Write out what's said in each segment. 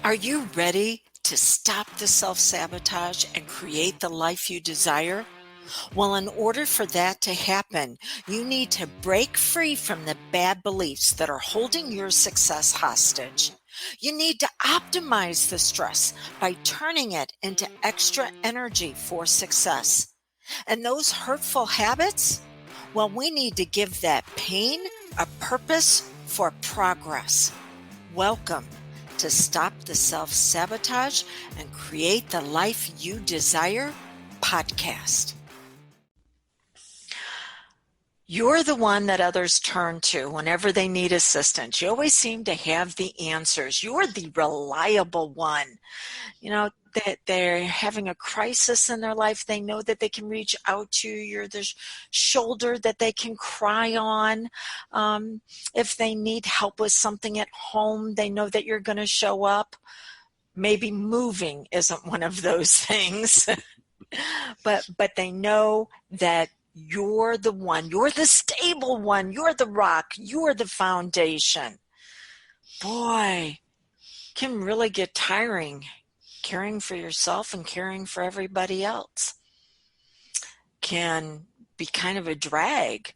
Are you ready to stop the self-sabotage and create the life you desire? Well, in order for that to happen, you need to break free from the bad beliefs that are holding your success hostage. You need to optimize the stress by turning it into extra energy for success. And those hurtful habits? Well, we need to give that pain a purpose for progress. Welcome to Stop the Self-Sabotage and Create the Life You Desire podcast. You're the one that others turn to whenever they need assistance. You always seem to have the answers. You're the reliable one. You know, that they're having a crisis in their life. They know that they can reach out to you. You're the shoulder that they can cry on. If they need help with something at home, they know that you're going to show up. Maybe moving isn't one of those things, but they know that you're the one, you're the stable one, you're the rock, you're the foundation. Boy, can really get tiring caring for yourself and caring for everybody else. Can be kind of a drag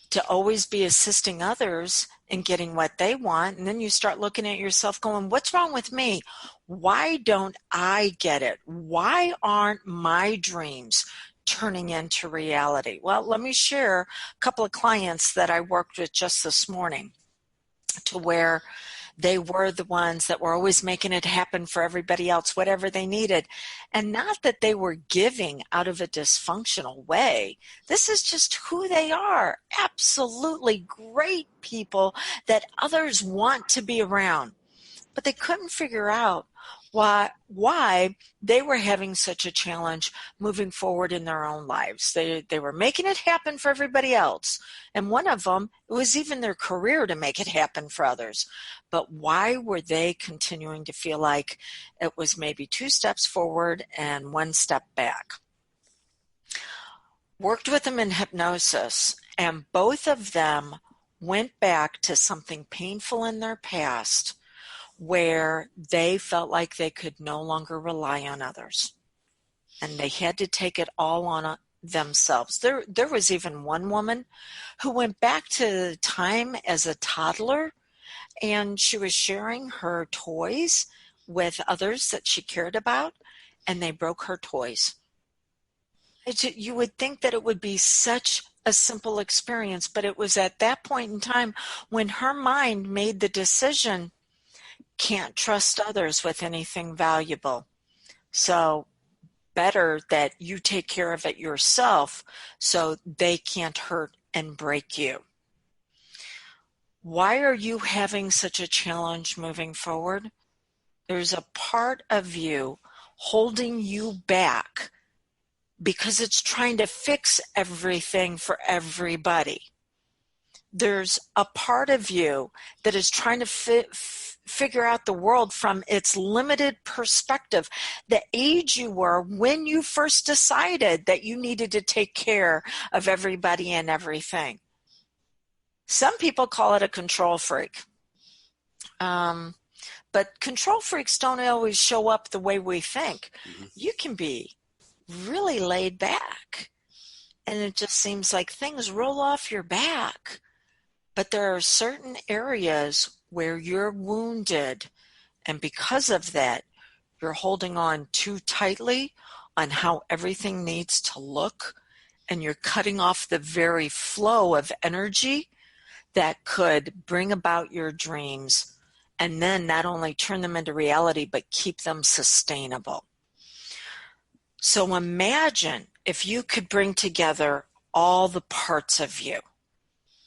to always be assisting others in getting what they want. And then you start looking at yourself going, what's wrong with me? Why don't I get it? Why aren't my dreams turning into reality? Well, let me share a couple of clients that I worked with just this morning to where they were the ones that were always making it happen for everybody else, whatever they needed. And not that they were giving out of a dysfunctional way. This is just who they are. Absolutely great people that others want to be around. But they couldn't figure out why they were having such a challenge moving forward in their own lives. They were making it happen for everybody else. And one of them, it was even their career to make it happen for others. But why were they continuing to feel like it was maybe 2 steps forward and 1 step back? Worked with them in hypnosis, and both of them went back to something painful in their past where they felt like they could no longer rely on others. And they had to take it all on themselves. There was even one woman who went back to the time as a toddler, and she was sharing her toys with others that she cared about, and they broke her toys. You would think that it would be such a simple experience, but it was at that point in time when her mind made the decision, can't trust others with anything valuable. So better that you take care of it yourself so they can't hurt and break you. Why are you having such a challenge moving forward? There's a part of you holding you back because it's trying to fix everything for everybody. There's a part of you that is trying to figure out the world from its limited perspective, the age you were when you first decided that you needed to take care of everybody and everything. Some people call it a control freak. But control freaks don't always show up the way we think. You can be really laid back, and it just seems like things roll off your back. But there are certain areas where you're wounded, and because of that, you're holding on too tightly on how everything needs to look, and you're cutting off the very flow of energy that could bring about your dreams, and then not only turn them into reality, but keep them sustainable. So imagine if you could bring together all the parts of you.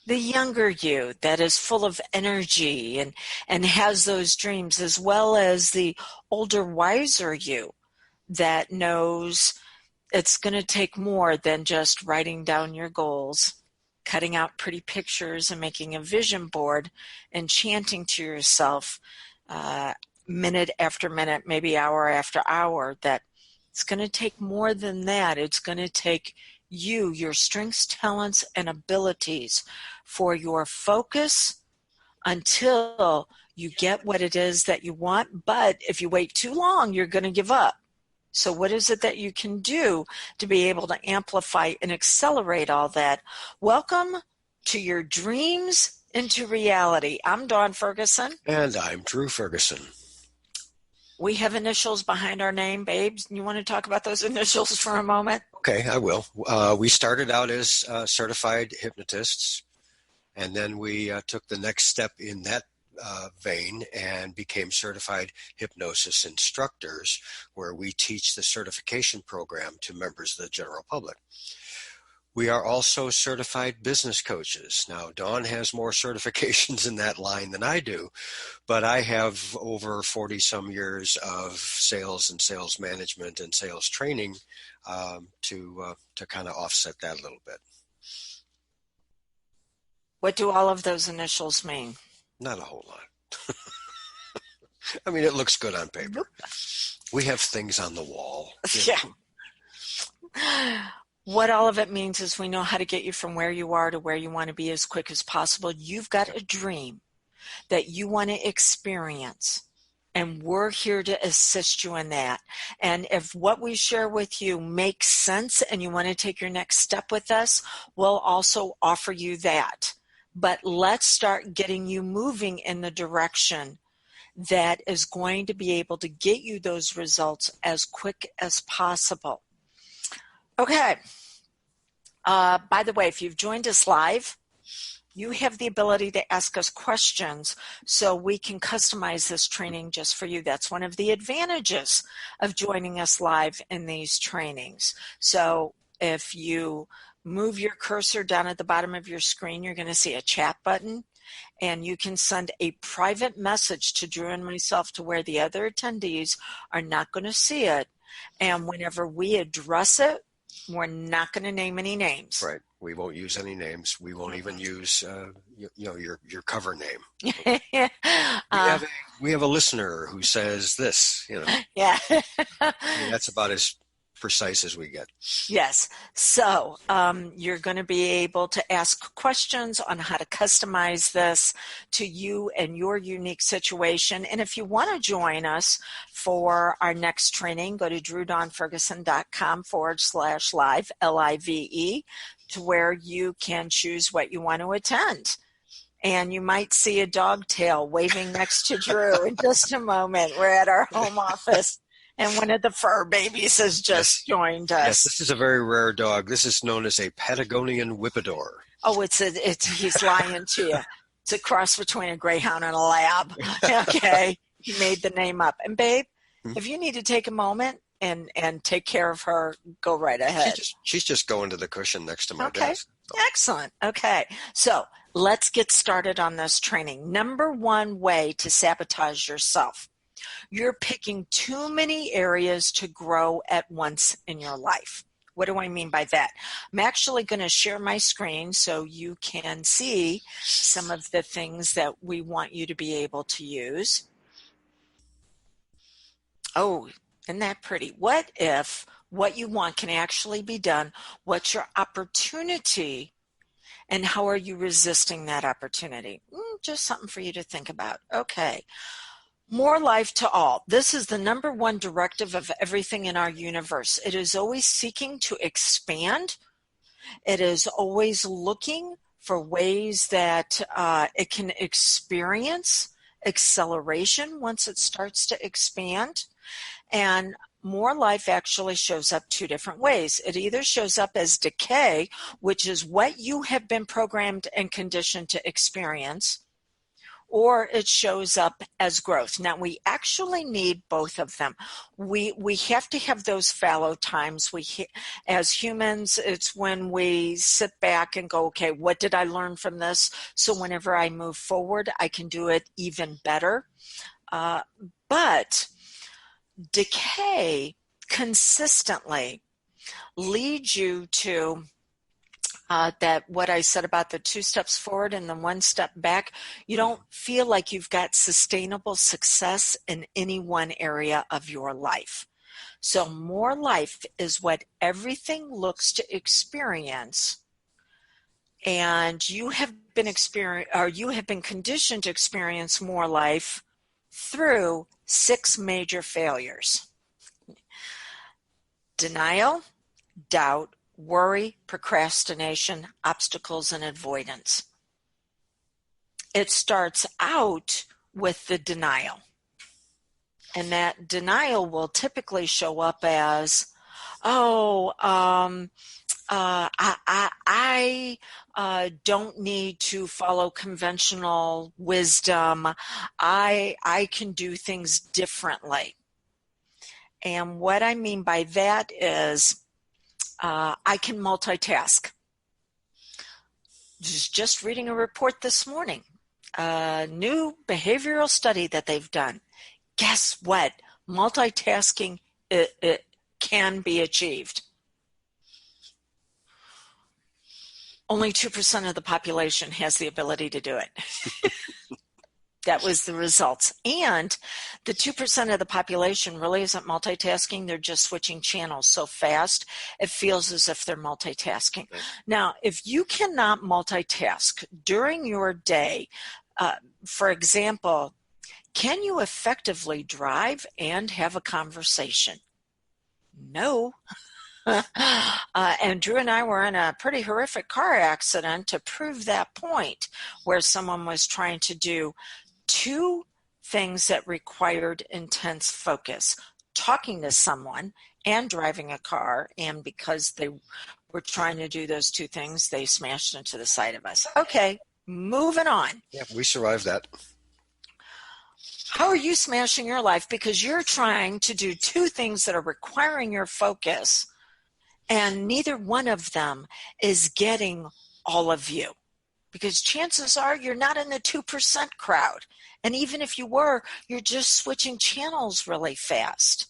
The younger you that is full of energy and has those dreams, as well as the older, wiser you that knows it's going to take more than just writing down your goals, cutting out pretty pictures and making a vision board and chanting to yourself minute after minute, maybe hour after hour, that it's going to take more than that. It's going to take you, your strengths, talents, and abilities for your focus until you get what it is that you want. But if you wait too long, you're going to give up. So what is it that you can do to be able to amplify and accelerate all that? Welcome to your dreams into reality. I'm Dawn Ferguson. And I'm Drew Ferguson. We have initials behind our name, babes. You want to talk about those initials for a moment? Okay, I will. We started out as certified hypnotists, and then we took the next step in that vein and became certified hypnosis instructors, where we teach the certification program to members of the general public. We are also certified business coaches. Now, Dawn has more certifications in that line than I do, but I have over 40 some years of sales and sales management and sales training to kind of offset that a little bit. What do all of those initials mean? Not a whole lot. I mean, it looks good on paper. We have things on the wall. Yeah. What all of it means is we know how to get you from where you are to where you want to be as quick as possible. You've got a dream that you want to experience, and we're here to assist you in that. And if what we share with you makes sense and you want to take your next step with us, we'll also offer you that. But let's start getting you moving in the direction that is going to be able to get you those results as quick as possible. Okay. By the way, if you've joined us live, you have the ability to ask us questions so we can customize this training just for you. That's one of the advantages of joining us live in these trainings. So if you move your cursor down at the bottom of your screen, you're going to see a chat button, and you can send a private message to Drew and myself to where the other attendees are not going to see it. And whenever we address it, we're not going to name any names. Right. We won't use any names. We won't even use, your cover name. we have a listener who says this. Yeah. I mean, that's about as precise as we get. Yes. So you're going to be able to ask questions on how to customize this to you and your unique situation. And if you want to join us for our next training, go to drewdawnferguson.com/live, LIVE, to where you can choose what you want to attend. And you might see a dog tail waving next to Drew in just a moment. We're at our home office. And one of the fur babies has just joined us. Yes, this is a very rare dog. This is known as a Patagonian Whippador. Oh, he's lying to you. It's a cross between a greyhound and a lab. Okay, he made the name up. And babe, if you need to take a moment and take care of her, go right ahead. She's just going to the cushion next to my desk. So. Excellent. Okay, so let's get started on this training. Number one way to sabotage yourself. You're picking too many areas to grow at once in your life. What do I mean by that? I'm actually going to share my screen so you can see some of the things that we want you to be able to use. Oh, isn't that pretty? What if what you want can actually be done? What's your opportunity? And how are you resisting that opportunity? Just something for you to think about. Okay. More life to all. This is the number one directive of everything in our universe. It is always seeking to expand. It is always looking for ways that it can experience acceleration once it starts to expand. And more life actually shows up two different ways. It either shows up as decay, which is what you have been programmed and conditioned to experience, or it shows up as growth. Now, we actually need both of them. We have to have those fallow times. As humans, it's when we sit back and go, okay, what did I learn from this? So whenever I move forward, I can do it even better. But decay consistently leads you to that what I said about the 2 steps forward and the 1 step back. You don't feel like you've got sustainable success in any one area of your life. So more life is what everything looks to experience and you have been conditioned to experience more life through 6 major failures: denial, doubt, worry, procrastination, obstacles, and avoidance. It starts out with the denial. And that denial will typically show up as, I don't need to follow conventional wisdom. I can do things differently. And what I mean by that is I can multitask. Just reading a report this morning, a new behavioral study that they've done. Guess what? Multitasking it can be achieved. Only 2% of the population has the ability to do it. That was the results. And the 2% of the population really isn't multitasking. They're just switching channels so fast, it feels as if they're multitasking. Now, if you cannot multitask during your day, for example, can you effectively drive and have a conversation? No. And Drew and I were in a pretty horrific car accident to prove that point, where someone was trying to do 2 things that required intense focus: talking to someone and driving a car. And because they were trying to do those 2 things, they smashed into the side of us. Okay, moving on. Yeah, we survived that. How are you smashing your life because you're trying to do 2 things that are requiring your focus, and neither one of them is getting all of you? Because chances are you're not in the 2% crowd. And even if you were, you're just switching channels really fast.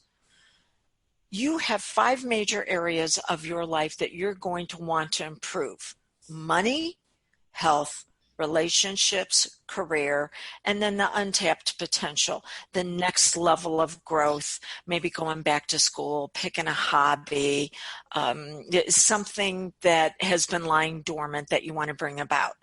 You have 5 major areas of your life that you're going to want to improve: money, health, relationships, career, and then the untapped potential, the next level of growth, maybe going back to school, picking a hobby, something that has been lying dormant that you want to bring about.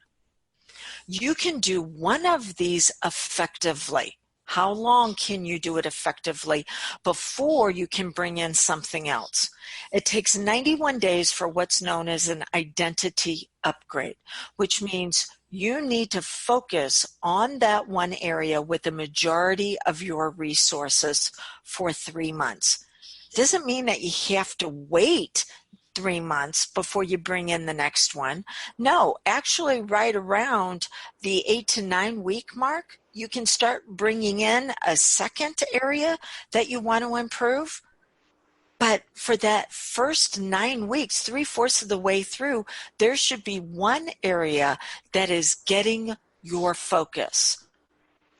You can do one of these effectively. How long can you do it effectively before you can bring in something else? It takes 91 days for what's known as an identity upgrade, which means you need to focus on that one area with the majority of your resources for 3 months. Doesn't mean that you have to wait 3 months before you bring in the next one. No, actually right around the 8 to 9 week mark, you can start bringing in a second area that you want to improve. But for that first 9 weeks, 3/4 of the way through, there should be one area that is getting your focus,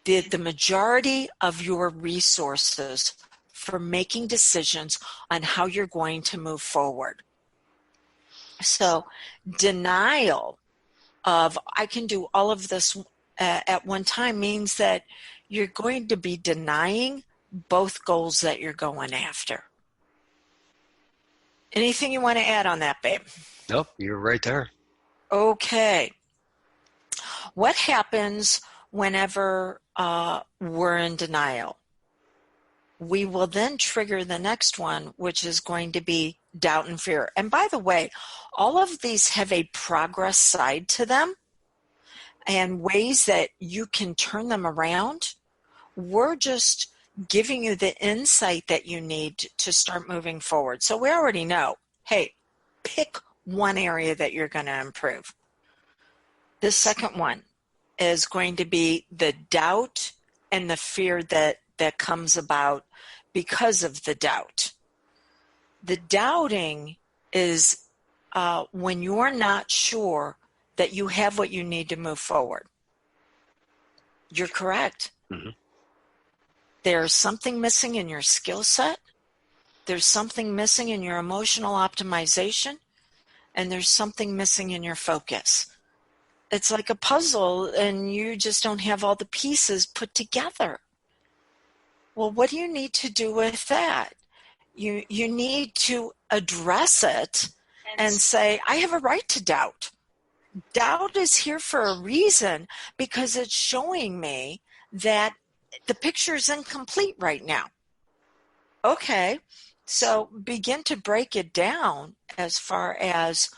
the majority of your resources for making decisions on how you're going to move forward. So denial of I can do all of this at one time means that you're going to be denying both goals that you're going after. Anything you want to add on that, babe? Nope, you're right there. Okay. What happens whenever we're in denial? We will then trigger the next one, which is going to be doubt and fear. And by the way, all of these have a progress side to them and ways that you can turn them around. We're just giving you the insight that you need to start moving forward. So we already know, hey, pick one area that you're going to improve. The second one is going to be the doubt and the fear that comes about because of the doubt. The doubting is when you're not sure that you have what you need to move forward. You're correct. Mm-hmm. There's something missing in your skill set. There's something missing in your emotional optimization. And there's something missing in your focus. It's like a puzzle and you just don't have all the pieces put together. Well, what do you need to do with that? You need to address it and say, I have a right to doubt. Doubt is here for a reason because it's showing me that the picture is incomplete right now. Okay, so begin to break it down as far as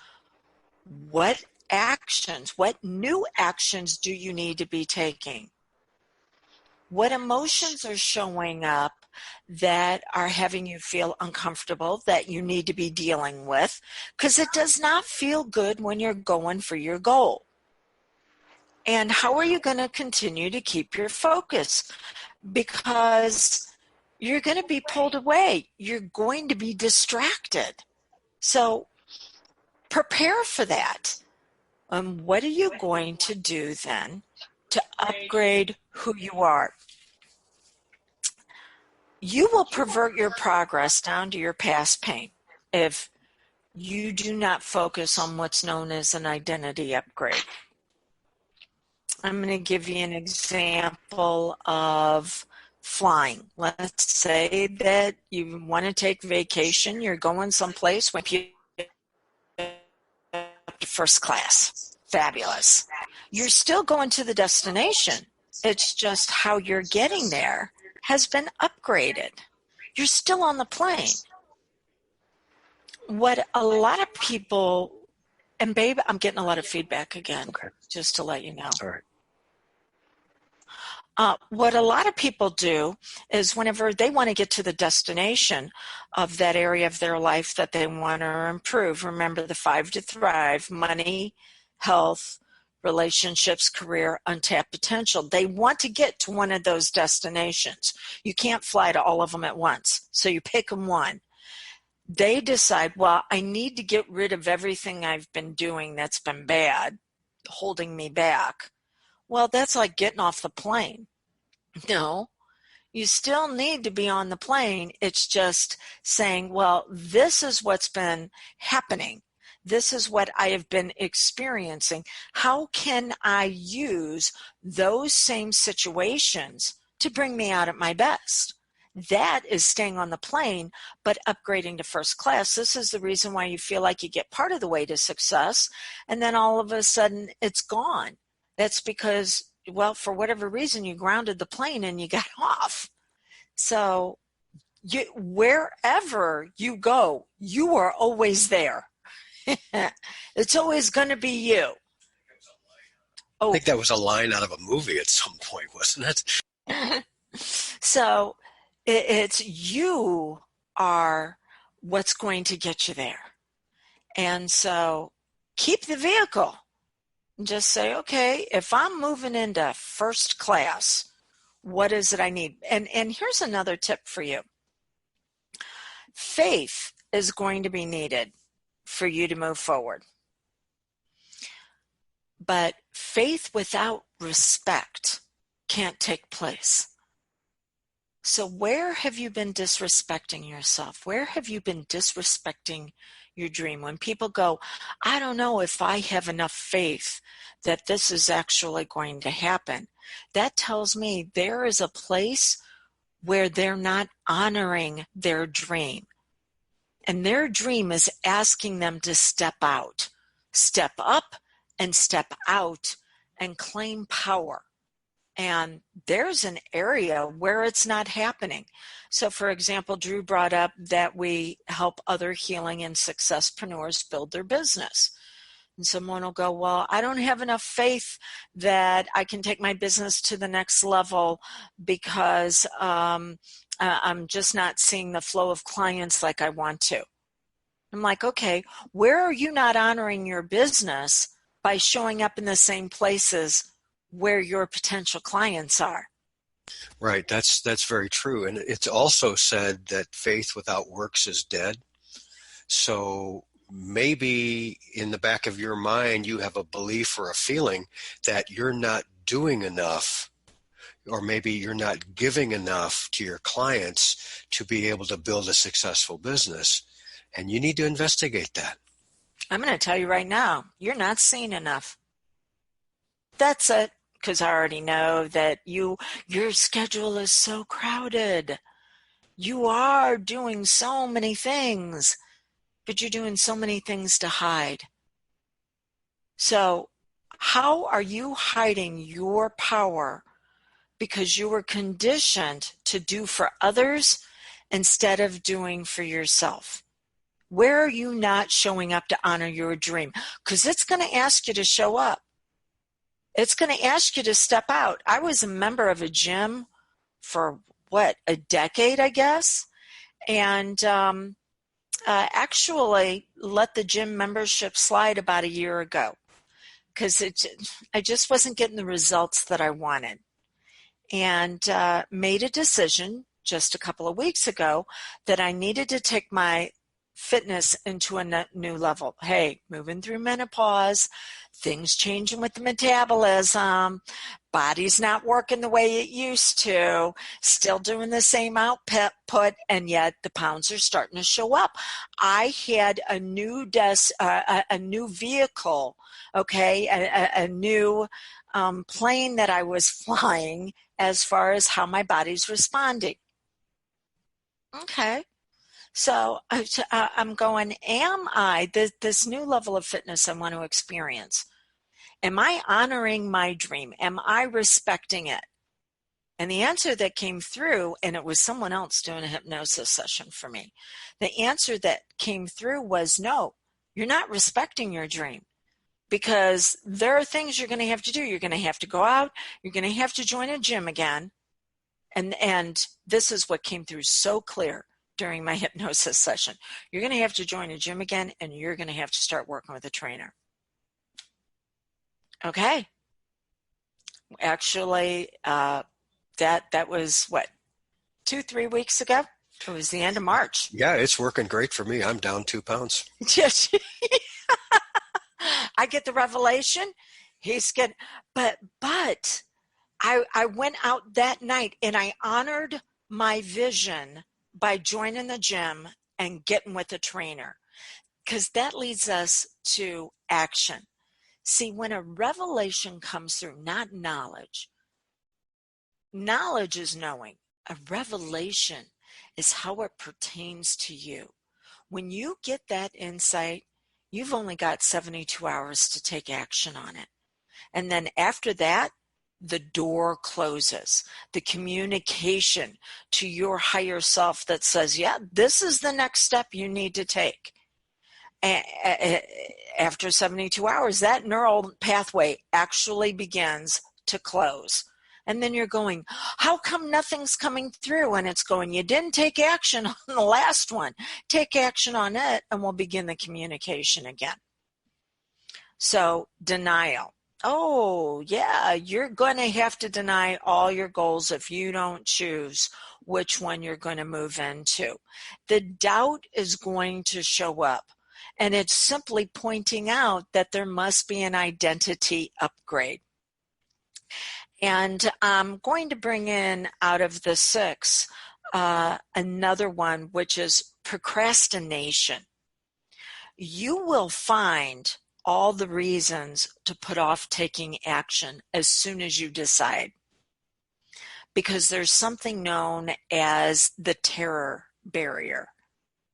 what actions, what new actions do you need to be taking? What emotions are showing up that are having you feel uncomfortable that you need to be dealing with? Because it does not feel good when you're going for your goal. And how are you going to continue to keep your focus? Because you're going to be pulled away. You're going to be distracted. So prepare for that. What are you going to do then to upgrade who you are? You will pervert your progress down to your past pain if you do not focus on what's known as an identity upgrade. I'm going to give you an example of flying. Let's say that you want to take vacation, you're going someplace when you first class. Fabulous. You're still going to the destination. It's just how you're getting there has been upgraded. You're still on the plane. What a lot of people, and babe, I'm getting a lot of feedback again, Okay. just to let you know. All right. What a lot of people do is whenever they want to get to the destination of that area of their life that they want to improve, remember the 5 to thrive: money, health, relationships, career, untapped potential. They want to get to one of those destinations. You can't fly to all of them at once, so you pick them one. They decide, well, I need to get rid of everything I've been doing that's been bad, holding me back. Well, that's like getting off the plane. No, you still need to be on the plane. It's just saying, well, this is what's been happening. This is what I have been experiencing. How can I use those same situations to bring me out at my best? That is staying on the plane, but upgrading to first class. This is the reason why you feel like you get part of the way to success, and then all of a sudden it's gone. That's because, well, for whatever reason, you grounded the plane and you got off. So wherever you go, you are always there. It's always going to be you. I think that was a line out of a movie at some point, wasn't it? So it's you are what's going to get you there. And so keep the vehicle. Just say, okay, if I'm moving into first class, what is it I need? And here's another tip for you. Faith is going to be needed for you to move forward. But faith without respect can't take place. So where have you been disrespecting yourself? Where have you been disrespecting your dream? When people go, I don't know if I have enough faith that this is actually going to happen, that tells me there is a place where they're not honoring their dream. And their dream is asking them to step out, step up and step out and claim power. And there's an area where it's not happening. So, for example, Drew brought up that we help other healing and successpreneurs build their business. And someone will go, well, I don't have enough faith that I can take my business to the next level because I'm just not seeing the flow of clients like I want to. I'm like, okay, where are you not honoring your business by showing up in the same places where your potential clients are? Right. That's very true. And it's also said that faith without works is dead. So maybe in the back of your mind, you have a belief or a feeling that you're not doing enough, or maybe you're not giving enough to your clients to be able to build a successful business. And you need to investigate that. I'm going to tell you right now, you're not seeing enough. That's it. Because I already know that your schedule is so crowded. You are doing so many things, but you're doing so many things to hide. So How are you hiding your power because you were conditioned to do for others instead of doing for yourself? Where are you not showing up to honor your dream? Because it's going to ask you to show up. It's going to ask you to step out. I was a member of a gym for a decade, I guess, and actually let the gym membership slide about a year ago because I just wasn't getting the results that I wanted, and made a decision just a couple of weeks ago that I needed to take my fitness into a new level. Hey, moving through menopause, things changing with the metabolism, body's not working the way it used to, still doing the same output, and yet the pounds are starting to show up. I had a new a new vehicle, okay, a new plane that I was flying as far as how my body's responding. Okay. So I'm going, am I, this new level of fitness I want to experience, am I honoring my dream? Am I respecting it? And the answer that came through, and it was someone else doing a hypnosis session for me, the answer that came through was no, you're not respecting your dream. Because there are things you're going to have to do. You're going to have to go out. You're going to have to join a gym again. And this is what came through so clear during my hypnosis session. You're going to have to join a gym again, and you're going to have to start working with a trainer. Okay. Actually, that was 2-3 weeks ago. It was the end of March. Yeah, it's working great for me. I'm down 2 pounds. I get the revelation. He's getting, but I went out that night and I honored my vision by joining the gym and getting with a trainer, because that leads us to action. See, when a revelation comes through, not knowledge. Knowledge is knowing. A revelation is how it pertains to you. When you get that insight, you've only got 72 hours to take action on it. And then after that, the door closes. The communication to your higher self that says, yeah, this is the next step you need to take. After 72 hours, that neural pathway actually begins to close. And then you're going, how come nothing's coming through? And it's going, you didn't take action on the last one. Take action on it, and we'll begin the communication again. So, denial. Oh, yeah, you're going to have to deny all your goals if you don't choose which one you're going to move into. The doubt is going to show up, and it's simply pointing out that there must be an identity upgrade. And I'm going to bring in, out of the 6, another one, which is procrastination. You will find all the reasons to put off taking action as soon as you decide, because there's something known as the terror barrier.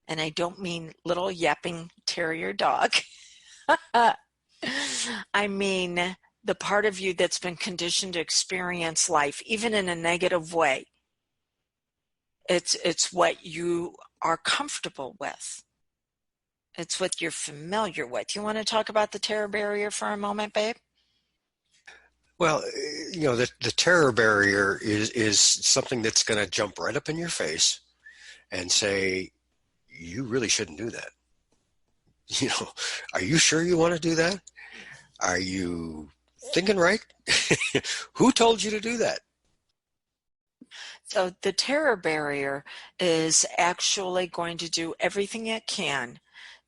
And I don't mean little yapping terrier dog. I mean the part of you that's been conditioned to experience life, even in a negative way. It's what you are comfortable with. It's what you're familiar with. You want to talk about the terror barrier for a moment, babe? Well, the terror barrier is something that's going to jump right up in your face and say, you really shouldn't do that. Are you sure you want to do that? Are you thinking right? Who told you to do that? So the terror barrier is actually going to do everything it can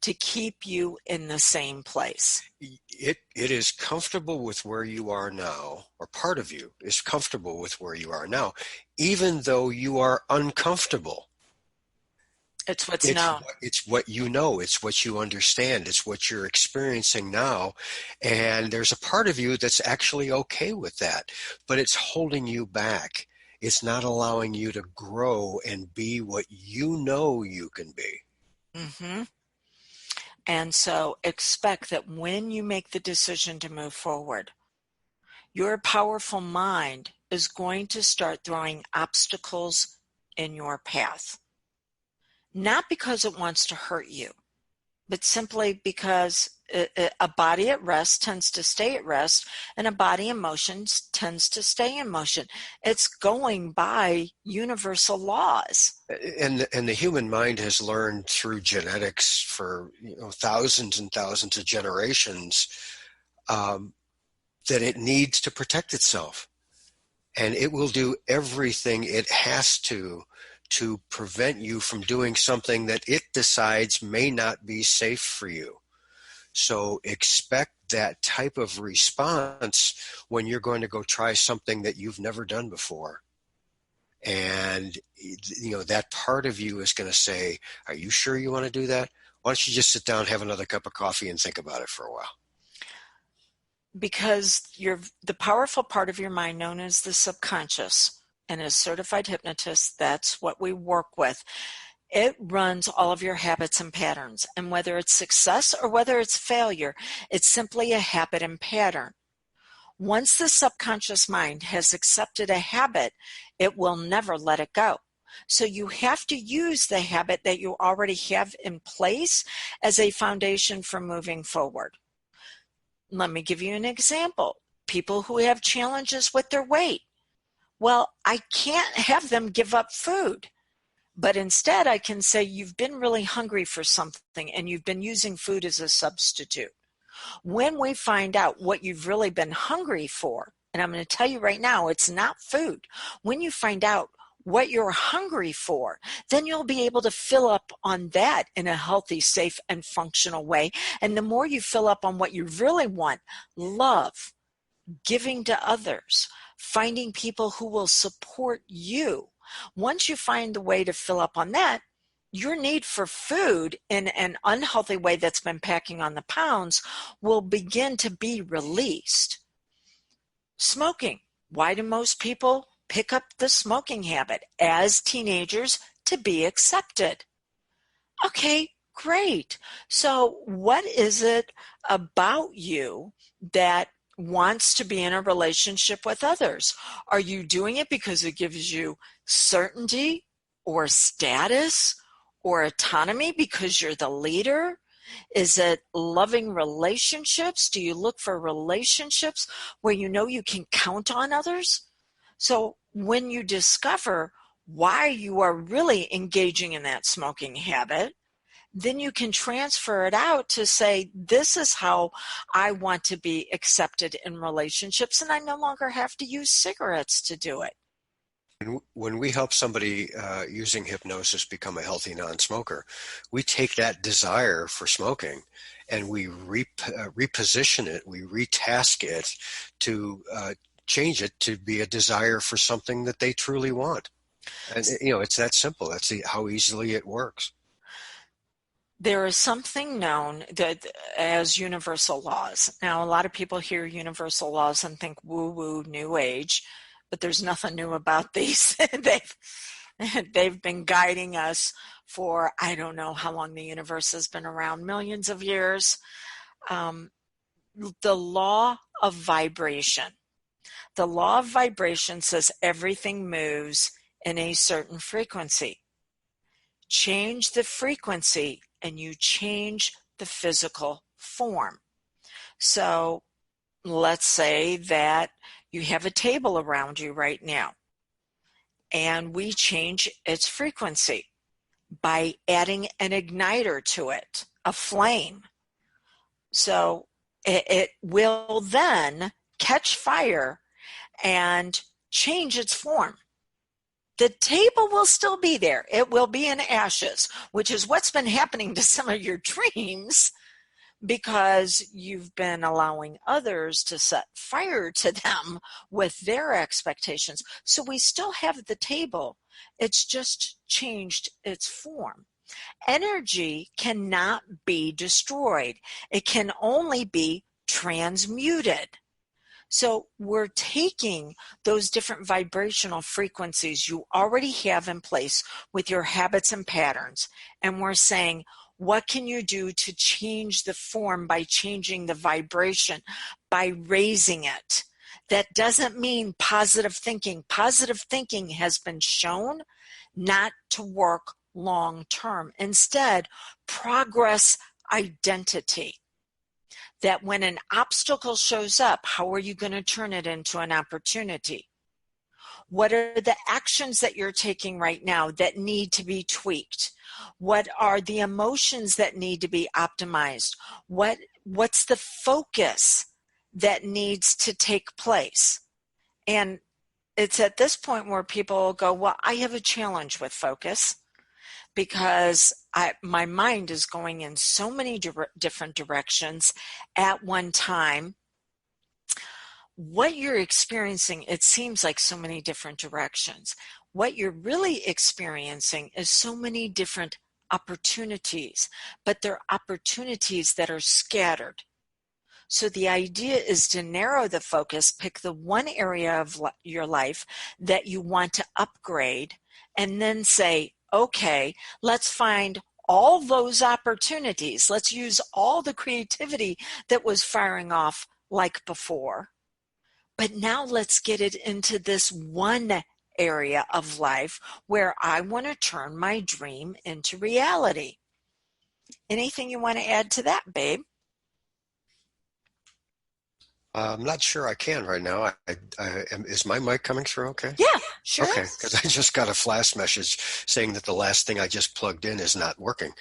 to keep you in the same place. It is comfortable with where you are now, or part of you is comfortable with where you are now, even though you are uncomfortable. It's what's known. It's what you know. It's what you understand. It's what you're experiencing now. And there's a part of you that's actually okay with that, but it's holding you back. It's not allowing you to grow and be what you know you can be. Mm-hmm. And so expect that when you make the decision to move forward, your powerful mind is going to start throwing obstacles in your path. Not because it wants to hurt you, but simply because a body at rest tends to stay at rest, and a body in motion tends to stay in motion. It's going by universal laws. And the human mind has learned through genetics for thousands and thousands of generations that it needs to protect itself, and it will do everything it has to prevent you from doing something that it decides may not be safe for you. So expect that type of response when you're going to go try something that you've never done before. And that part of you is going to say, are you sure you want to do that? Why don't you just sit down, have another cup of coffee, and think about it for a while? Because the powerful part of your mind, known as the subconscious, and as certified hypnotists, that's what we work with. It runs all of your habits and patterns. And whether it's success or whether it's failure, it's simply a habit and pattern. Once the subconscious mind has accepted a habit, it will never let it go. So you have to use the habit that you already have in place as a foundation for moving forward. Let me give you an example. People who have challenges with their weight. Well, I can't have them give up food, but instead I can say you've been really hungry for something and you've been using food as a substitute. When we find out what you've really been hungry for, and I'm going to tell you right now, it's not food. When you find out what you're hungry for, then you'll be able to fill up on that in a healthy, safe, and functional way. And the more you fill up on what you really want, love, giving to others, finding people who will support you. Once you find the way to fill up on that, your need for food in an unhealthy way that's been packing on the pounds will begin to be released. Smoking. Why do most people pick up the smoking habit as teenagers? To be accepted. Okay, great. So what is it about you that wants to be in a relationship with others? Are you doing it because it gives you certainty or status or autonomy because you're the leader? Is it loving relationships? Do you look for relationships where you know you can count on others? So when you discover why you are really engaging in that smoking habit, then you can transfer it out to say, this is how I want to be accepted in relationships, and I no longer have to use cigarettes to do it. When we help somebody using hypnosis become a healthy non-smoker, we take that desire for smoking and we reposition it, we retask it to change it to be a desire for something that they truly want. And it's that simple. That's how easily it works. There is something known as universal laws. Now, a lot of people hear universal laws and think woo-woo, new age, but there's nothing new about these. They've been guiding us for, I don't know how long the universe has been around, millions of years. The law of vibration. The law of vibration says everything moves in a certain frequency. Change the frequency and you change the physical form. So let's say that you have a table around you right now, and we change its frequency by adding an igniter to it, a flame. So it will then catch fire and change its form. The table will still be there. It will be in ashes, which is what's been happening to some of your dreams because you've been allowing others to set fire to them with their expectations. So we still have the table. It's just changed its form. Energy cannot be destroyed. It can only be transmuted. So we're taking those different vibrational frequencies you already have in place with your habits and patterns, and we're saying, What can you do to change the form by changing the vibration, by raising it? That doesn't mean positive thinking. Positive thinking has been shown not to work long term. Instead, progress identity. That when an obstacle shows up, how are you going to turn it into an opportunity? What are the actions that you're taking right now that need to be tweaked? What are the emotions that need to be optimized? What's the focus that needs to take place? And it's at this point where people go, well, I have a challenge with focus because my mind is going in so many different directions at one time. What you're experiencing, it seems like so many different directions. What you're really experiencing is so many different opportunities, but they're opportunities that are scattered. So the idea is to narrow the focus, pick the one area of your life that you want to upgrade, and then say, okay, let's find all those opportunities. Let's use all the creativity that was firing off like before. But now let's get it into this one area of life where I want to turn my dream into reality. Anything you want to add to that, babe? I'm not sure I can right now. Is my mic coming through okay? Yeah, sure. Okay, because I just got a flash message saying that the last thing I just plugged in is not working.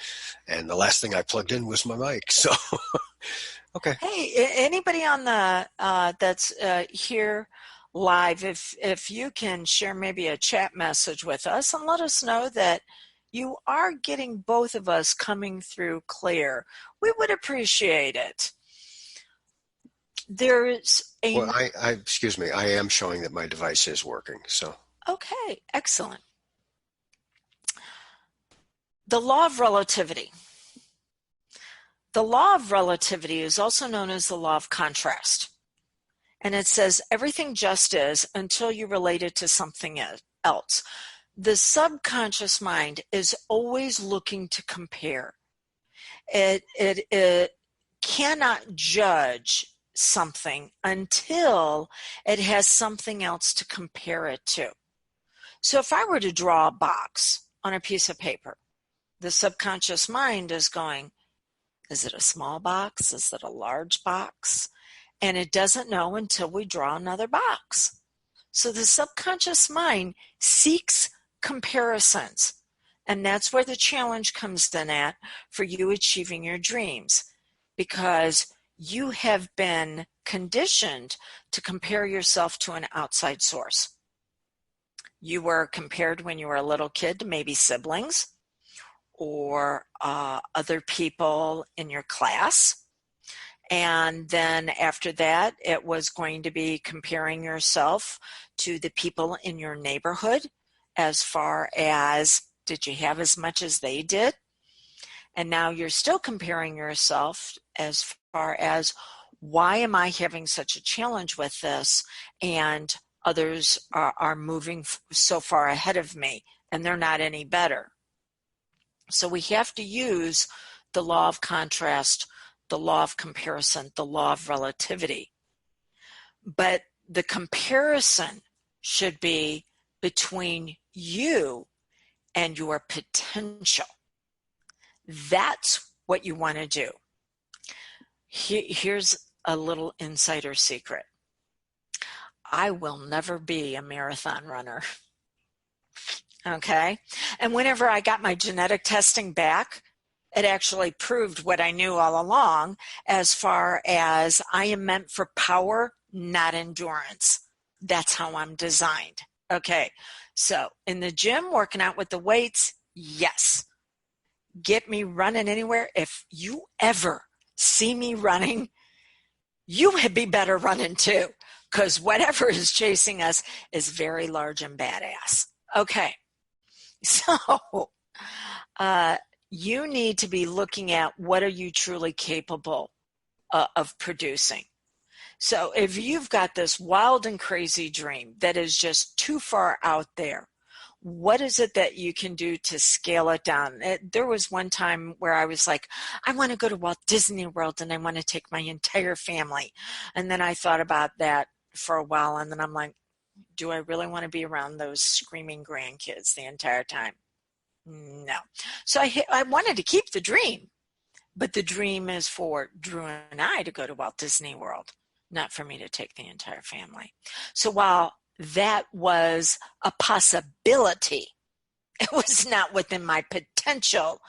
And the last thing I plugged in was my mic. So, okay. Hey, anybody on the that's here live, if you can share maybe a chat message with us and let us know that you are getting both of us coming through clear, we would appreciate it. There's a... Well, excuse me, I am showing that my device is working, so. Okay, excellent. The law of relativity. The law of relativity is also known as the law of contrast. And it says everything just is until you relate it to something else. The subconscious mind is always looking to compare. It cannot judge something until it has something else to compare it to. So if I were to draw a box on a piece of paper, the subconscious mind is going, is it a small box? Is it a large box? And it doesn't know until we draw another box. So the subconscious mind seeks comparisons. And that's where the challenge comes in at for you achieving your dreams. Because you have been conditioned to compare yourself to an outside source. You were compared when you were a little kid to maybe siblings or other people in your class. And then after that, it was going to be comparing yourself to the people in your neighborhood as far as, did you have as much as they did? And now you're still comparing yourself as far as, why am I having such a challenge with this? And others are moving so far ahead of me and they're not any better. So we have to use the law of contrast, the law of comparison, the law of relativity. But the comparison should be between you and your potential. That's what you want to do. Here's a little insider secret. I will never be a marathon runner. Okay? And whenever I got my genetic testing back, it actually proved what I knew all along, as far as I am meant for power, not endurance. That's how I'm designed. Okay, so in the gym, working out with the weights, yes. Get me running anywhere. If you ever see me running, you would be better running too, because whatever is chasing us is very large and badass. Okay, so you need to be looking at what are you truly capable of producing. So if you've got this wild and crazy dream that is just too far out there, What is it that you can do to scale it down? There was one time where I was like, I want to go to Walt Disney World and I want to take my entire family. And then I thought about that for a while, and then I'm like, do I really want to be around those screaming grandkids the entire time? No. So I wanted to keep the dream, but the dream is for Drew and I to go to Walt Disney World, not for me to take the entire family. So while that was a possibility, it was not within my potential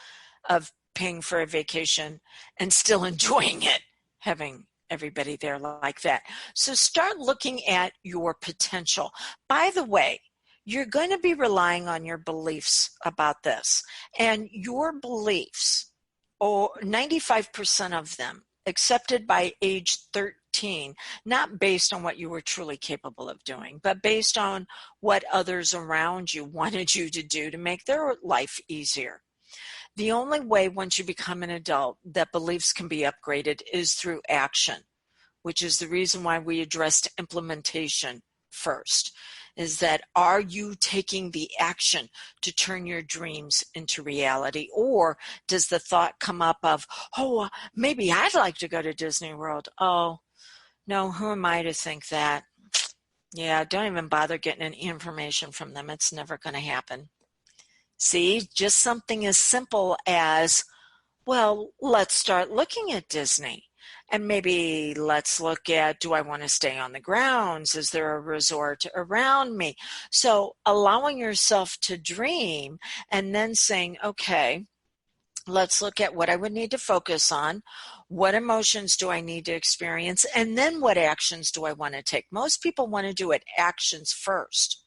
of paying for a vacation and still enjoying it, having everybody there like that. So start looking at your potential. By the way, you're going to be relying on your beliefs about this. And your beliefs, or 95% of them, accepted by age 13, not based on what you were truly capable of doing, but based on what others around you wanted you to do to make their life easier. The only way once you become an adult that beliefs can be upgraded is through action, which is the reason why we addressed implementation first, is that are you taking the action to turn your dreams into reality? Or does the thought come up of, oh, maybe I'd like to go to Disney World. Oh, no, who am I to think that? Yeah, don't even bother getting any information from them. It's never going to happen. See, just something as simple as, well, let's start looking at Disney. And maybe let's look at, do I want to stay on the grounds? Is there a resort around me? So allowing yourself to dream and then saying, okay, let's look at what I would need to focus on. What emotions do I need to experience? And then what actions do I want to take? Most people want to do it actions first.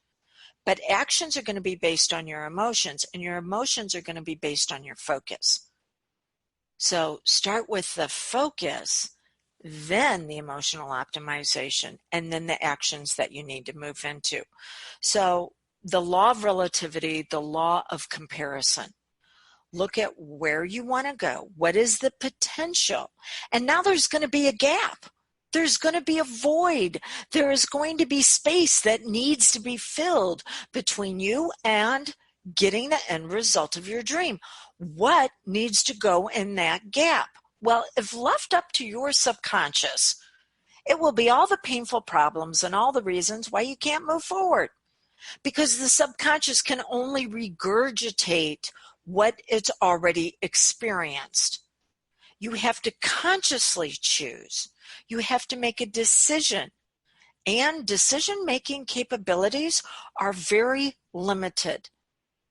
But actions are going to be based on your emotions, and your emotions are going to be based on your focus. So start with the focus, then the emotional optimization, and then the actions that you need to move into. So the law of relativity, the law of comparison. Look at where you want to go. What is the potential? And now there's going to be a gap. There's going to be a void. There is going to be space that needs to be filled between you and getting the end result of your dream. What needs to go in that gap? Well, if left up to your subconscious, it will be all the painful problems and all the reasons why you can't move forward, because the subconscious can only regurgitate what it's already experienced. You have to consciously choose. You have to make a decision. And decision-making capabilities are very limited.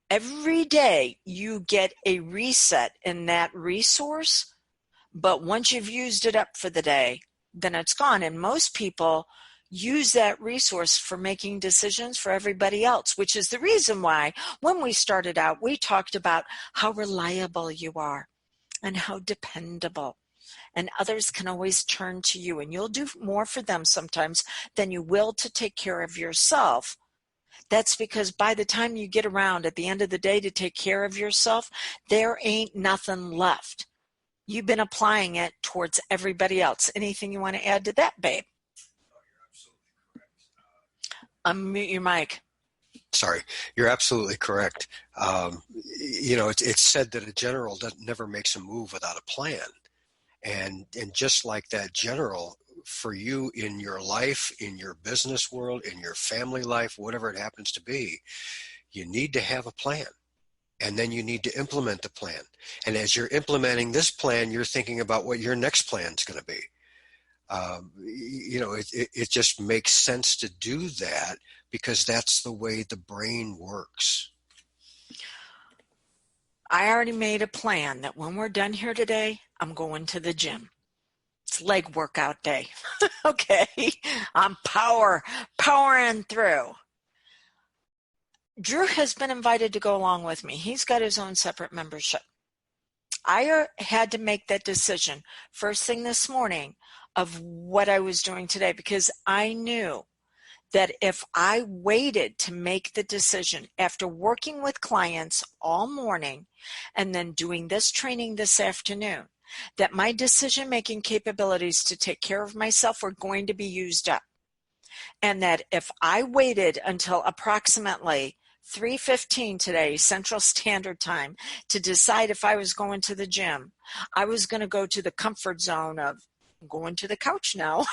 Every day you get a reset in that resource, but once you've used it up for the day, then it's gone. And most people use that resource for making decisions for everybody else, which is the reason why when we started out, we talked about how reliable you are and how dependable. And others can always turn to you, and you'll do more for them sometimes than you will to take care of yourself. That's because by the time you get around at the end of the day to take care of yourself, there ain't nothing left. You've been applying it towards everybody else. Anything you want to add to that, babe? Unmute your mic. Sorry, you're absolutely correct. It's said that a general never makes a move without a plan. And just like that general, for you in your life, in your business world, in your family life, whatever it happens to be, you need to have a plan. And then you need to implement the plan. And as you're implementing this plan, you're thinking about what your next plan is going to be. It just makes sense to do that because that's the way the brain works. I already made a plan that when we're done here today, I'm going to the gym. It's leg workout day. Okay, I'm powering through. Drew has been invited to go along with me. He's got his own separate membership. I had to make that decision first thing this morning of what I was doing today, because I knew that if I waited to make the decision after working with clients all morning and then doing this training this afternoon, that my decision-making capabilities to take care of myself were going to be used up. And that if I waited until approximately 3:15 today, Central Standard Time, to decide if I was going to the gym. I was going to go to the comfort zone of going to the couch now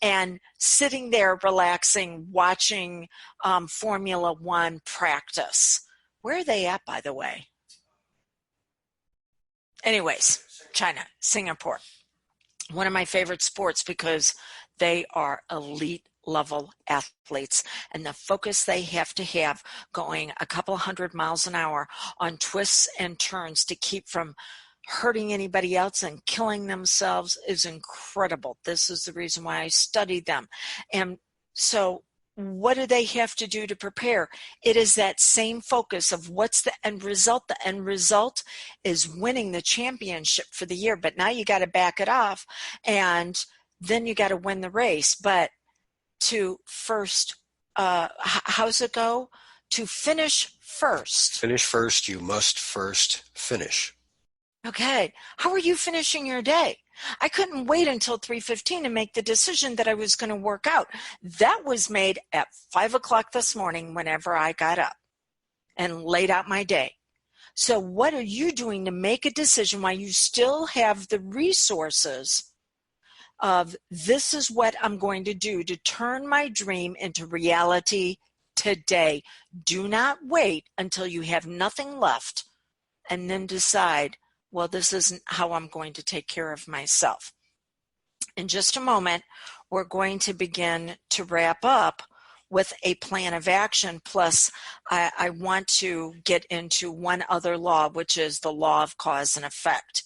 and sitting there relaxing, watching Formula One practice. Where are they at, by the way? Anyways, China, Singapore. One of my favorite sports because they are elite level athletes, and the focus they have to have going a couple hundred miles an hour on twists and turns to keep from hurting anybody else and killing themselves is incredible. This is the reason why I studied them. And so what do they have to do to prepare? It is that same focus of what's the end result. The end result is winning the championship for the year, but now you got to back it off, and then you got to win the race. But to first, how's it go? To finish first. Finish first, you must first finish. Okay. How are you finishing your day? I couldn't wait until 3:15 to make the decision that I was going to work out. That was made at 5 o'clock this morning whenever I got up and laid out my day. So what are you doing to make a decision while you still have the resources of this is what I'm going to do to turn my dream into reality today? Do not wait until you have nothing left and then decide, well, this isn't how I'm going to take care of myself. In just a moment, we're going to begin to wrap up with a plan of action. Plus, I want to get into one other law, which is the law of cause and effect.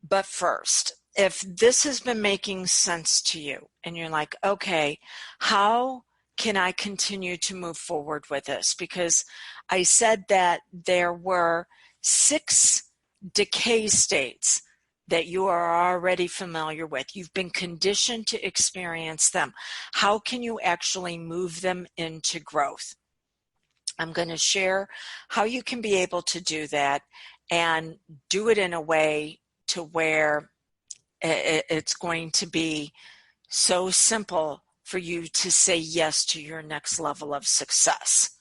But first, if this has been making sense to you and you're like, okay, how can I continue to move forward with this? Because I said that there were 6 decay states that you are already familiar with. You've been conditioned to experience them. How can you actually move them into growth? I'm going to share how you can be able to do that and do it in a way to where it's going to be so simple for you to say yes to your next level of success.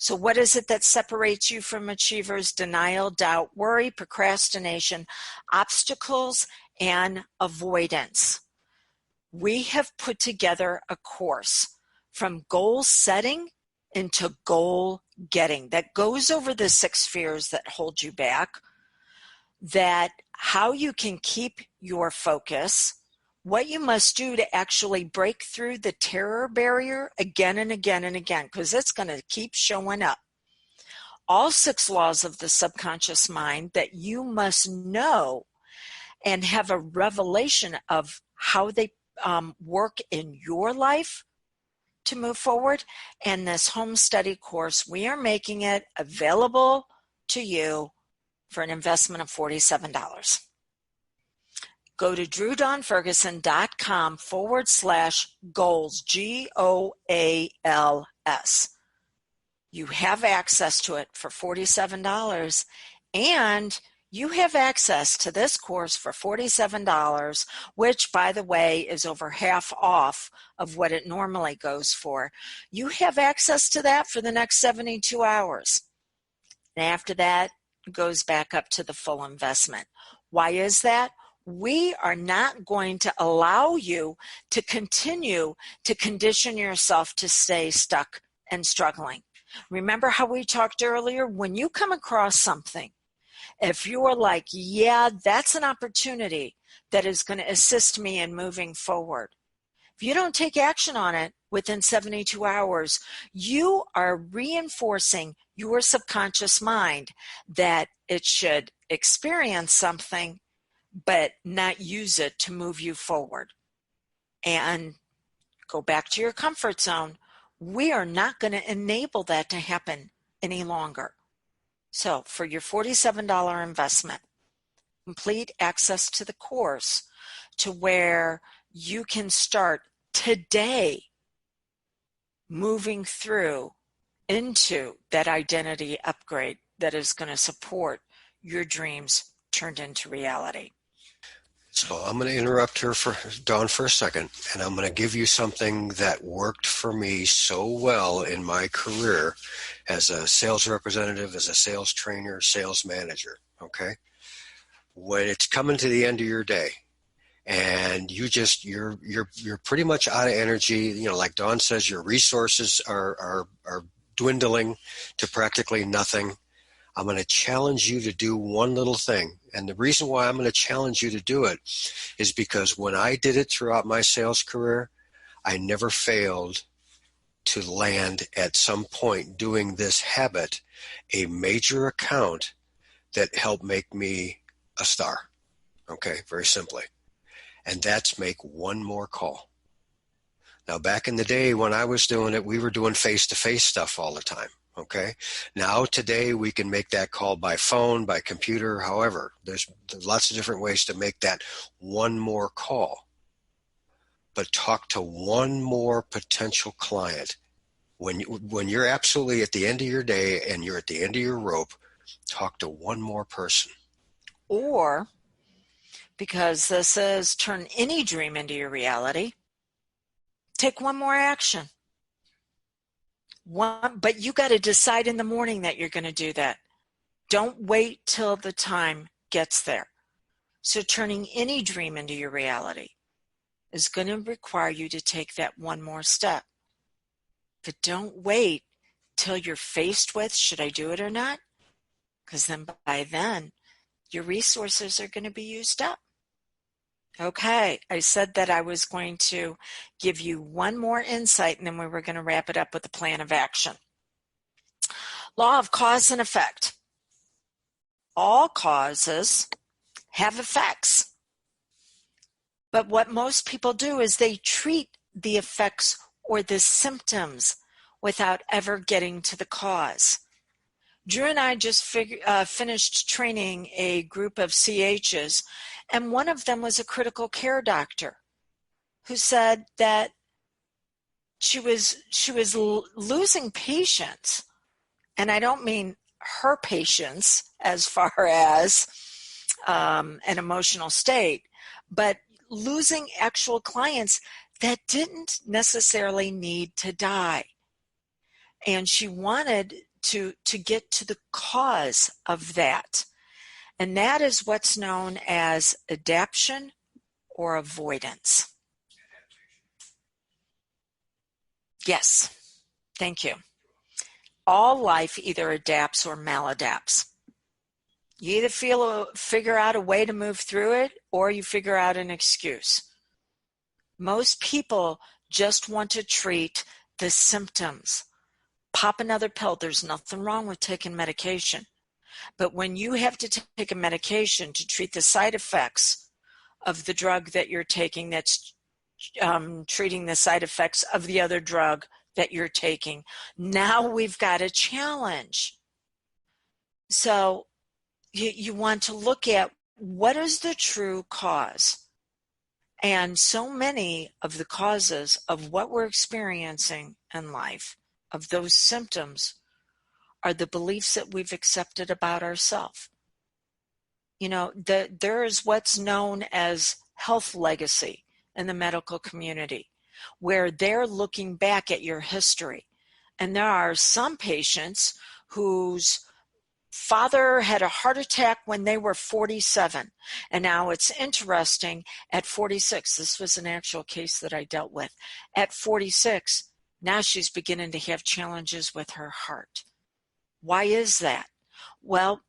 So what is it that separates you from achievers? Denial, doubt, worry, procrastination, obstacles, and avoidance. We have put together a course from goal setting into goal getting that goes over the 6 fears that hold you back, that how you can keep your focus, what you must do to actually break through the terror barrier again and again and again, because it's going to keep showing up. All 6 laws of the subconscious mind that you must know and have a revelation of how they work in your life to move forward. And this home study course, we are making it available to you for an investment of $47. Go to drewdonferguson.com/goals, GOALS. You have access to it for $47, and you have access to this course for $47, which, by the way, is over half off of what it normally goes for. You have access to that for the next 72 hours. And after that, it goes back up to the full investment. Why is that? We are not going to allow you to continue to condition yourself to stay stuck and struggling. Remember how we talked earlier? When you come across something, if you're like, yeah, that's an opportunity that is going to assist me in moving forward, if you don't take action on it within 72 hours, you are reinforcing your subconscious mind that it should experience something but not use it to move you forward. And go back to your comfort zone. We are not going to enable that to happen any longer. So for your $47 investment, complete access to the course to where you can start today moving through into that identity upgrade that is going to support your dreams turned into reality. So I'm going to interrupt her Dawn for a second, and I'm going to give you something that worked for me so well in my career as a sales representative, as a sales trainer, sales manager. Okay, when it's coming to the end of your day, and you're pretty much out of energy. You know, like Dawn says, your resources are dwindling to practically nothing. I'm going to challenge you to do one little thing. And the reason why I'm going to challenge you to do it is because when I did it throughout my sales career, I never failed to land at some point doing this habit, a major account that helped make me a star. Okay, very simply. And that's make one more call. Now, back in the day when I was doing it, we were doing face-to-face stuff all the time. Okay. Now today we can make that call by phone, by computer, however. There's lots of different ways to make that one more call. But talk to one more potential client. When you're absolutely at the end of your day and you're at the end of your rope, talk to one more person. Or, because this is turn any dream into your reality, take one more action. But you got to decide in the morning that you're going to do that. Don't wait till the time gets there. So turning any dream into your reality is going to require you to take that one more step. But don't wait till you're faced with, should I do it or not? Because then by then, your resources are going to be used up. Okay, I said that I was going to give you one more insight, and then we were going to wrap it up with a plan of action. Law of cause and effect. All causes have effects. But what most people do is they treat the effects or the symptoms without ever getting to the cause. Drew and I just finished training a group of CHs, and one of them was a critical care doctor who said that she was losing patients, and I don't mean her patients as far as an emotional state, but losing actual clients that didn't necessarily need to die. And she wanted to get to the cause of that. And that is what's known as adaptation or avoidance. Yes, thank you. All life either adapts or maladapts. You either figure out a way to move through it, or you figure out an excuse. Most people just want to treat the symptoms. Pop another pill. There's nothing wrong with taking medication. But when you have to take a medication to treat the side effects of the drug that you're taking that's treating the side effects of the other drug that you're taking, now we've got a challenge. So you want to look at what is the true cause. And so many of the causes of what we're experiencing in life, of those symptoms, are the beliefs that we've accepted about ourselves. You know, there is what's known as health legacy in the medical community, where they're looking back at your history. And there are some patients whose father had a heart attack when they were 47. And now it's interesting, at 46, this was an actual case that I dealt with. At 46, now she's beginning to have challenges with her heart. Why is that? Well,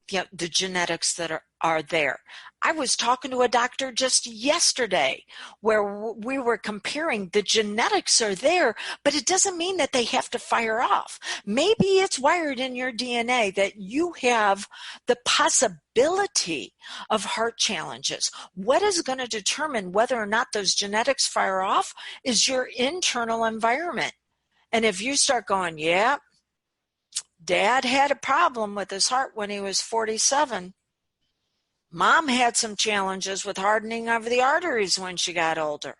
yeah, the genetics that are there. I was talking to a doctor just yesterday where we were comparing the genetics are there, but it doesn't mean that they have to fire off. Maybe it's wired in your DNA that you have the possibility of heart challenges. What is going to determine whether or not those genetics fire off is your internal environment. And if you start going, yeah, Dad had a problem with his heart when he was 47. Mom had some challenges with hardening of the arteries when she got older.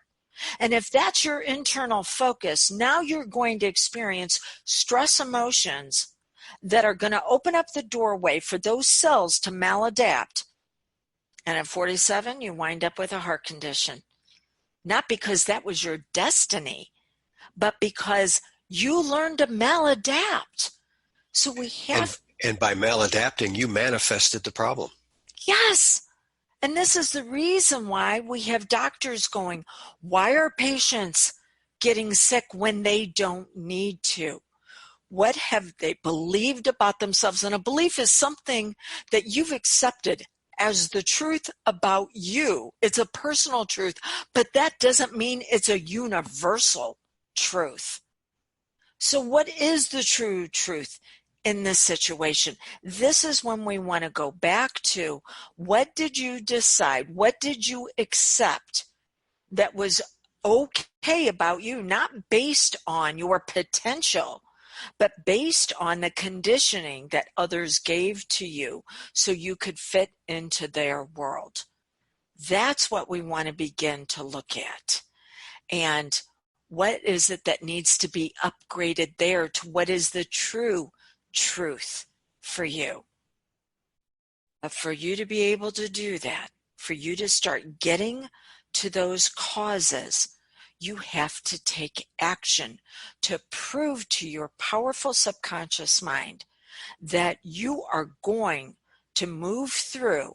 And if that's your internal focus, now you're going to experience stress emotions that are going to open up the doorway for those cells to maladapt And at 47, you wind up with a heart condition. Not because that was your destiny, but because you learned to maladapt. So we have... And by maladapting, you manifested the problem. Yes. And this is the reason why we have doctors going, why are patients getting sick when they don't need to? What have they believed about themselves? And a belief is something that you've accepted as the truth about you. It's a personal truth, but that doesn't mean it's a universal truth. So what is the true truth in this situation? This is when we want to go back to, what did you decide? What did you accept that was okay about you, not based on your potential, but based on the conditioning that others gave to you so you could fit into their world? That's what we want to begin to look at. And what is it that needs to be upgraded there to what is the true truth for you? But for you to be able to do that, for you to start getting to those causes, you have to take action to prove to your powerful subconscious mind that you are going to move through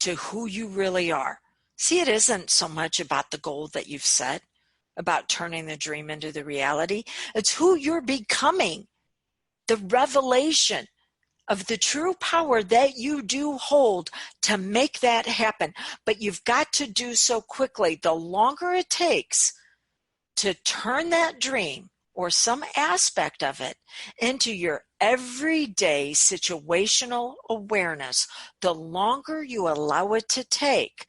to who you really are. See, it isn't so much about the goal that you've set, about turning the dream into the reality. It's who you're becoming, the revelation of the true power that you do hold to make that happen. But you've got to do so quickly. The longer it takes to turn that dream or some aspect of it into your everyday situational awareness, the longer you allow it to take,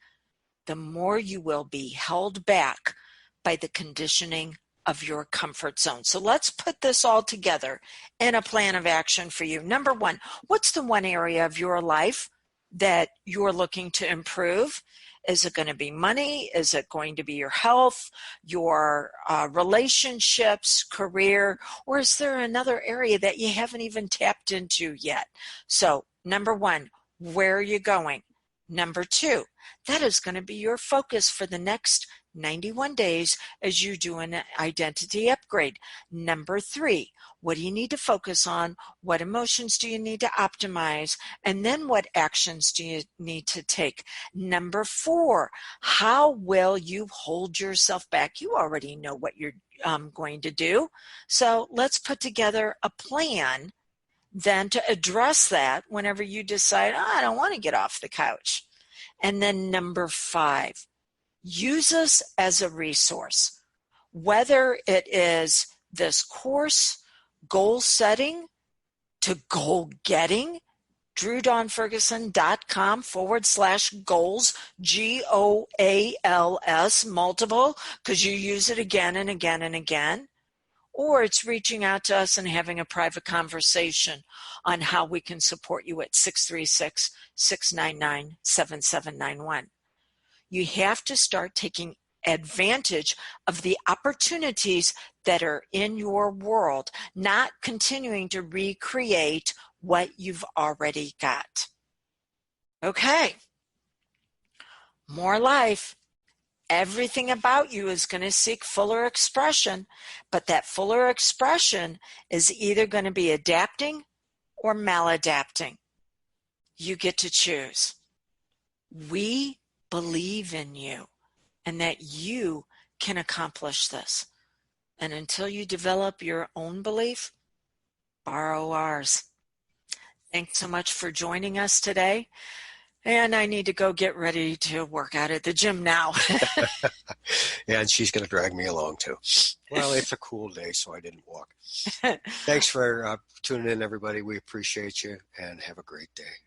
the more you will be held back by the conditioning of your comfort zone. So let's put this all together in a plan of action for you. Number one, what's the one area of your life that you're looking to improve? Is it going to be money? Is it going to be your health, your relationships, career, or is there another area that you haven't even tapped into yet? So number one, where are you going? Number two, that is going to be your focus for the next 91 days as you do an identity upgrade. Number three, what do you need to focus on? What emotions do you need to optimize? And then what actions do you need to take? Number four, how will you hold yourself back? You already know what you're going to do. So let's put together a plan then to address that whenever you decide, I don't want to get off the couch. And then number five, use us as a resource, whether it is this course, goal setting to goal getting, drewdawnferguson.com/goals, GOALS, multiple, because you use it again and again and again. Or it's reaching out to us and having a private conversation on how we can support you at 636-699-7791. You have to start taking advantage of the opportunities that are in your world, not continuing to recreate what you've already got. Okay. More life. Everything about you is going to seek fuller expression, but that fuller expression is either going to be adapting or maladapting. You get to choose. We believe in you and that you can accomplish this. And until you develop your own belief, borrow ours. Thanks so much for joining us today. And I need to go get ready to work out at the gym now. Yeah, and she's going to drag me along too. Well, it's a cool day, so I didn't walk. Thanks for tuning in, everybody. We appreciate you, and have a great day.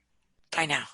Bye now.